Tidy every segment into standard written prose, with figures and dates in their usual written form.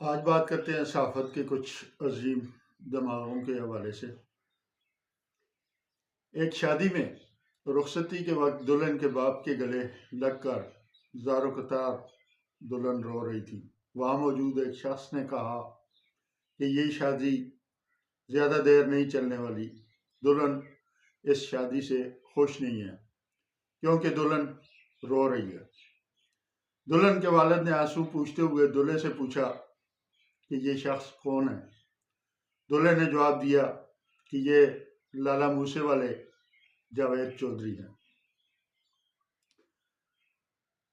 आज बात करते हैं सहाफ़त के कुछ अजीम दिमागों के हवाले से। एक शादी में रुखसती के वक्त दुल्हन के बाप के गले लगकर ज़ारो कतार दुल्हन रो रही थी। वहाँ मौजूद एक शख्स ने कहा कि ये शादी ज़्यादा देर नहीं चलने वाली। दुल्हन इस शादी से खुश नहीं है क्योंकि दुल्हन रो रही है। दुल्हन के वालिद ने आंसू पूछते हुए दूल्हे से पूछा कि ये शख्स कौन है। दूल्हे ने जवाब दिया कि ये लाला मूसे वाले जावेद चौधरी हैं।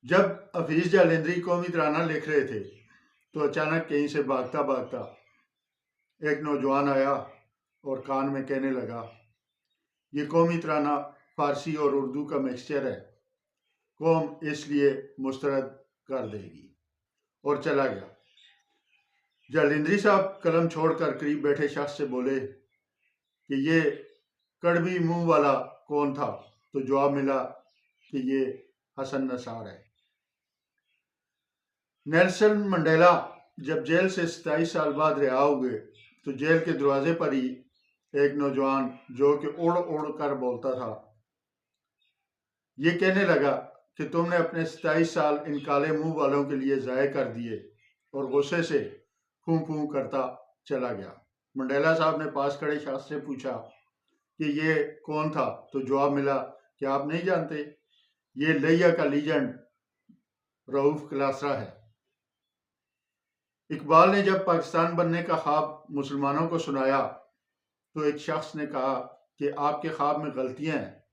जब हफीज जालंधरी कौमी तराना लिख रहे थे तो अचानक कहीं से भागता भागता एक नौजवान आया और कान में कहने लगा, ये कौमी तराना फारसी और उर्दू का मिक्सचर है, कौम इसलिए मुस्तरद कर देगी, और चला गया। जालंधरी साहब कलम छोड़कर करीब बैठे शख्स से बोले कि ये कड़वी मुंह वाला कौन था, तो जवाब मिला कि ये हसन नसार है। नेल्सन मंडेला जब जेल से 27 साल बाद रिहा हुए तो जेल के दरवाजे पर ही एक नौजवान जो कि उड़ उड़ कर बोलता था, ये कहने लगा कि तुमने अपने 27 साल इन काले मुंह वालों के लिए ज़ाय कर दिए, और गुस्से से फूं फूं करता चला गया। मंडेला साहब ने पास खड़े शख्स से पूछा कि ये कौन था, तो जवाब मिला कि आप नहीं जानते, ये लिया का लीजेंड रऊफ क्लासरा है। इकबाल ने जब पाकिस्तान बनने का ख्वाब मुसलमानों को सुनाया तो एक शख्स ने कहा कि आपके ख्वाब में गलतियां हैं।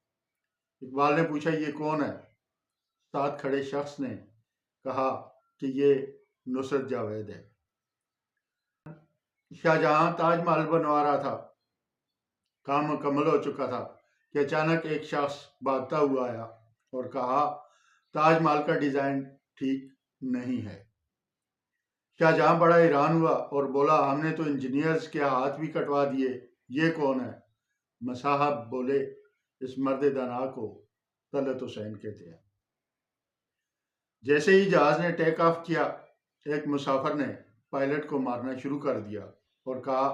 इकबाल ने पूछा, ये कौन है? साथ खड़े शख्स ने कहा कि ये नुसरत जावेद है। शाहजहां ताजमहल बनवा रहा था, काम मुकम्मल हो चुका था कि अचानक एक शख्स भागता हुआ आया और कहा, ताजमहल का डिजाइन ठीक नहीं है। शाहजहां बड़ा हैरान हुआ और बोला, हमने तो इंजीनियर्स के हाथ भी कटवा दिए, ये कौन है? मसाहब बोले, इस मर्द दाना को तलत हुसैन कहते हैं। जैसे ही जहाज ने टेक ऑफ किया, एक मुसाफिर ने पायलट को मारना शुरू कर दिया और कहा,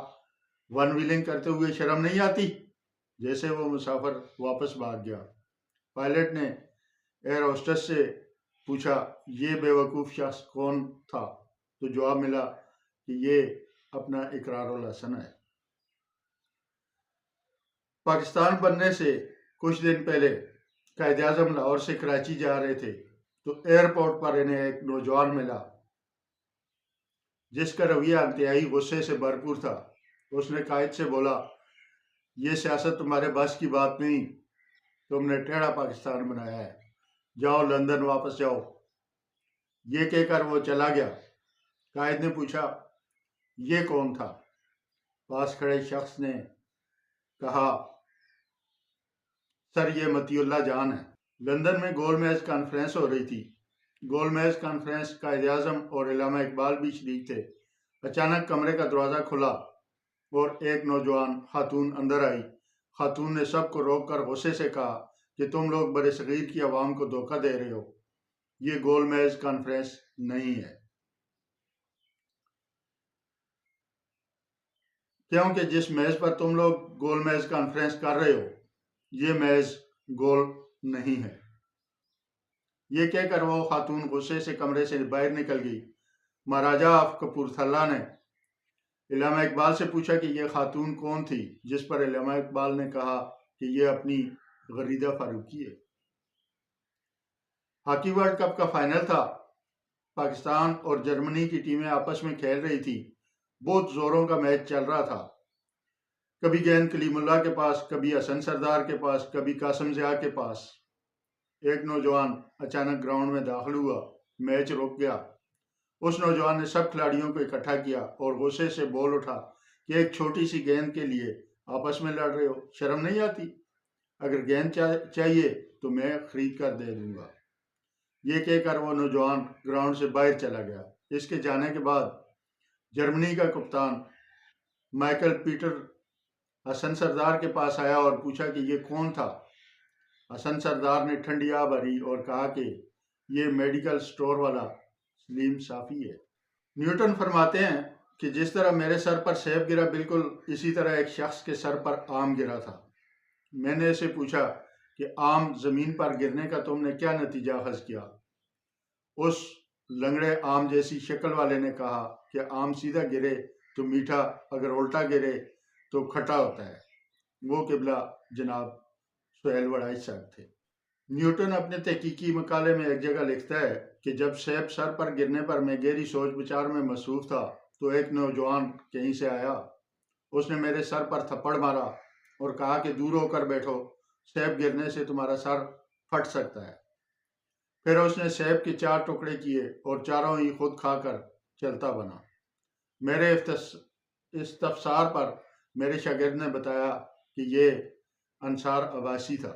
वन व्हीलिंग करते हुए शर्म नहीं आती? जैसे वो मुसाफिर वापस भाग गया, पायलट ने एयर होस्टेस से पूछा, ये बेवकूफ़ शख्स कौन था? तो जवाब मिला कि ये अपना इकरारुल हसन है। पाकिस्तान बनने से कुछ दिन पहले कायद आज़म लाहौर से कराची जा रहे थे तो एयरपोर्ट पर इन्हें एक नौजवान मिला जिसका रवैया इंतहाई गुस्से से भरपूर था। उसने कायद से बोला, ये सियासत तुम्हारे बस की बात नहीं, तुमने टेढ़ा पाकिस्तान बनाया है, जाओ लंदन वापस जाओ। ये कहकर वो चला गया। कायद ने पूछा, ये कौन था? पास खड़े शख्स ने कहा, सर ये मतीउल्लाह जान है। लंदन में गोलमेज कॉन्फ्रेंस हो रही थी। गोलमेज कॉन्फ्रेंस कायद आज़म और इल्लामा इकबाल भी शरीक थे। अचानक कमरे का दरवाज़ा खुला और एक नौजवान खातून अंदर आई। खातून ने सबको रोककर गुस्से से कहा कि तुम लोग बड़े सगीर की आवाम को धोखा दे रहे हो, ये गोलमेज कॉन्फ्रेंस नहीं है, क्योंकि जिस मेज़ पर तुम लोग गोलमेज कॉन्फ्रेंस कर रहे हो, ये मेज़ गोल नहीं है। ये कहकर वो खातून गुस्से से कमरे से बाहर निकल गई। महाराजा ऑफ कपूरथला ने इल्लामा इकबाल से पूछा कि ये खातून कौन थी, जिस पर इल्लामा इकबाल ने कहा कि ये अपनी गरीदा फारूकी है। हॉकी वर्ल्ड कप का फाइनल था। पाकिस्तान और जर्मनी की टीमें आपस में खेल रही थी। बहुत जोरों का मैच चल रहा था। कभी गेंद कलीमुल्लाह के पास, कभी हसन सरदार के पास, कभी कासिम ज़िया के पास। एक नौजवान अचानक ग्राउंड में दाखिल हुआ, मैच रुक गया। उस नौजवान ने सब खिलाड़ियों को इकट्ठा किया और गुस्से से बोल उठा कि एक छोटी सी गेंद के लिए आपस में लड़ रहे हो, शर्म नहीं आती? अगर गेंद चाहिए तो मैं खरीद कर दे दूंगा। ये कहकर वो नौजवान ग्राउंड से बाहर चला गया। इसके जाने के बाद जर्मनी का कप्तान माइकल पीटर हसन सरदार के पास आया और पूछा कि ये कौन था। हसन सरदार ने ठंडी आह भरी और कहा कि ये मेडिकल स्टोर वाला सलीम साफ़ी है। न्यूटन फरमाते हैं कि जिस तरह मेरे सर पर सेब गिरा, बिल्कुल इसी तरह एक शख्स के सर पर आम गिरा था। मैंने इसे पूछा कि आम जमीन पर गिरने का तुमने क्या नतीजा अखज़ किया? उस लंगड़े आम जैसी शक्ल वाले ने कहा कि आम सीधा गिरे तो मीठा, अगर उल्टा गिरे तो खट्टा होता है। वो किबला जनाब सुहेल वड़ाई साहब थे। न्यूटन अपने तहकीकी मकाले में एक जगह लिखता है कि जब सेब सर पर गिरने पर मैं गहरी सोच विचार में मसरूफ था तो एक नौजवान कहीं से आया। उसने मेरे सर पर थप्पड़ मारा और कहा कि दूर होकर बैठो, सेब गिरने से तुम्हारा सर फट सकता है। फिर उसने सेब के 4 टुकड़े किए और चारों ही खुद खाकर चलता बना। मेरे इस्तफसार पर मेरे शागिर्द ने बताया कि ये अंसार अब्बासी था।